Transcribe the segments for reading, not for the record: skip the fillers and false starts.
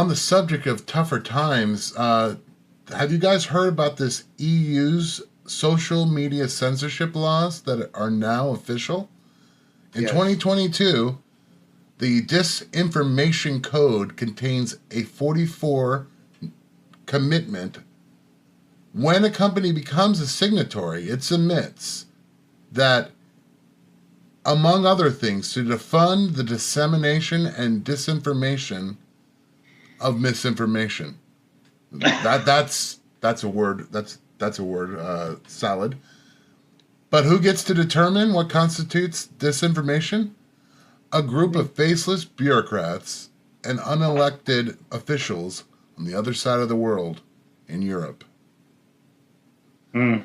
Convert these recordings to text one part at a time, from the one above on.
on the subject of tougher times, have you guys heard about this EU's social media censorship laws that are now official? In 2022, the Disinformation Code contains a 44 commitment. When a company becomes a signatory, it submits that, among other things, to defund the dissemination and disinformation of misinformation. That's a word. That's a word salad. But who gets to determine what constitutes disinformation? A group of faceless bureaucrats and unelected officials on the other side of the world in Europe. The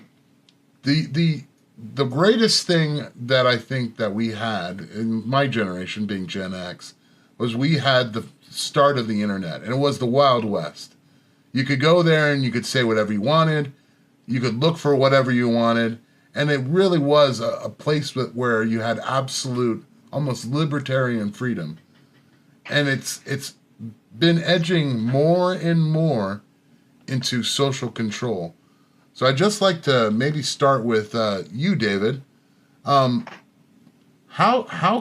greatest thing that I think that we had in my generation, being Gen X, was we had the start of the internet, and it was the Wild West. You could go there and you could say whatever you wanted. You could look for whatever you wanted. And it really was a place where you had absolute, almost libertarian freedom. And it's been edging more and more into social control. So I'd just like to maybe start with you, David. How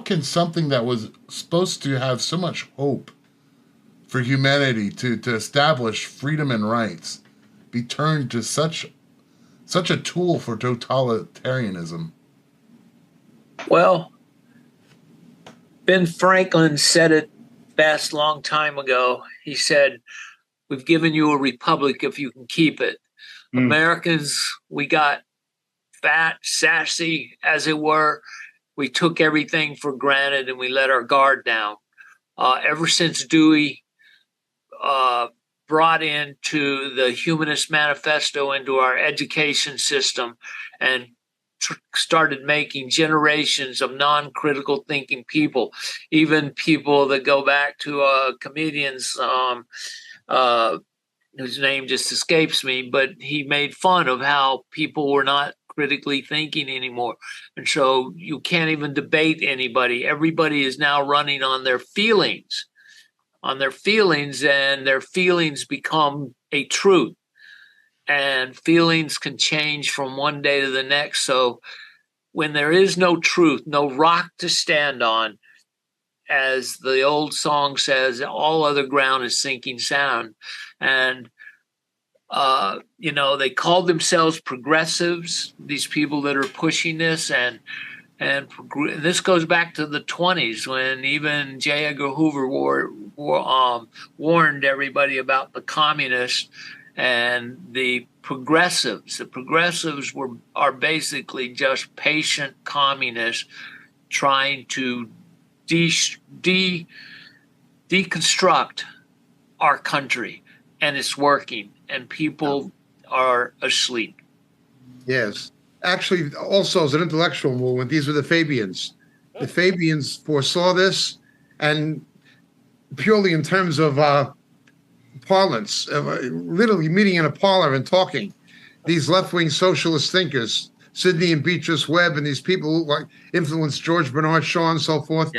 can something that was supposed to have so much hope for humanity to establish freedom and rights be turned to such a tool for totalitarianism? Well, Ben Franklin said it best long time ago. He said, "We've given you a republic if you can keep it." Americans, we got fat, sassy, as it were. We took everything for granted and we let our guard down. Ever since Dewey brought into the Humanist Manifesto into our education system and started making generations of non-critical thinking people, even people that go back to comedians whose name just escapes me, but he made fun of how people were not critically thinking anymore. And so you can't even debate anybody. Everybody is now running on their feelings. And their feelings become a truth. And feelings can change from one day to the next. So when there is no truth, no rock to stand on, as the old song says, all other ground is sinking sand. And, they called themselves progressives, these people that are pushing this. And this goes back to the 20s when even J. Edgar Hoover warned everybody about the communists and the progressives. The progressives are basically just patient communists trying to deconstruct our country, and it's working, and people are asleep. Yes. Actually, also as an intellectual movement, these were the Fabians. The Fabians foresaw this, and purely in terms of parlance, literally meeting in a parlor and talking. These left-wing socialist thinkers, Sidney and Beatrice Webb, and these people who like influenced George Bernard Shaw and so forth,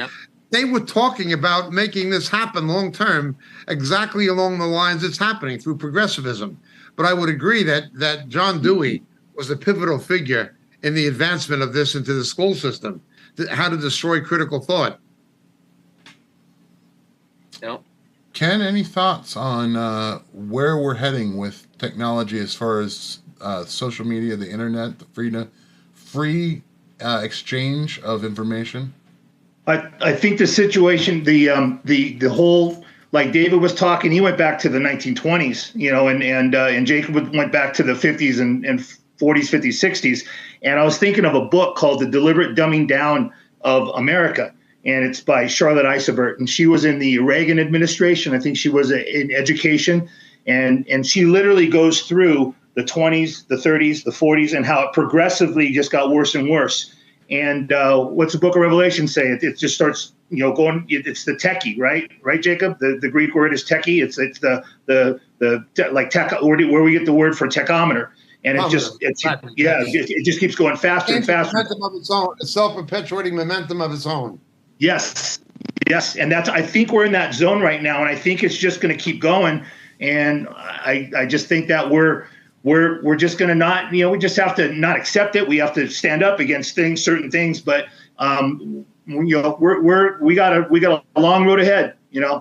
they were talking about making this happen long-term, exactly along the lines it's happening through progressivism. But I would agree that John Dewey was a pivotal figure in the advancement of this into the school system, how to destroy critical thought. Yep. Ken, any thoughts on where we're heading with technology as far as social media, the internet, the free exchange of information? I think the situation, the whole, like David was talking, he went back to the 1920s, and Jacob went back to the 50s and 40s, 50s, 60s. And I was thinking of a book called The Deliberate Dumbing Down of America. And it's by Charlotte Isobert. And she was in the Reagan administration. I think she was in education. And she literally goes through the 20s, the 30s, the 40s, and how it progressively just got worse and worse. And what's the book of Revelation say? It just starts, going. It's the techie, right? Right, Jacob? The Greek word is techie. It's the like tech, where we get the word for techometer. And it just keeps going faster and faster. Momentum of its own, a self-perpetuating momentum of its own. Yes. Yes, and I think we're in that zone right now, and I think it's just going to keep going. And I just think that we're just going to not, we just have to not accept it. We have to stand up against certain things, but we got a long road ahead.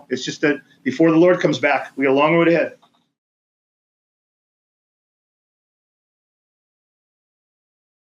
It's just that before the Lord comes back, we got a long road ahead.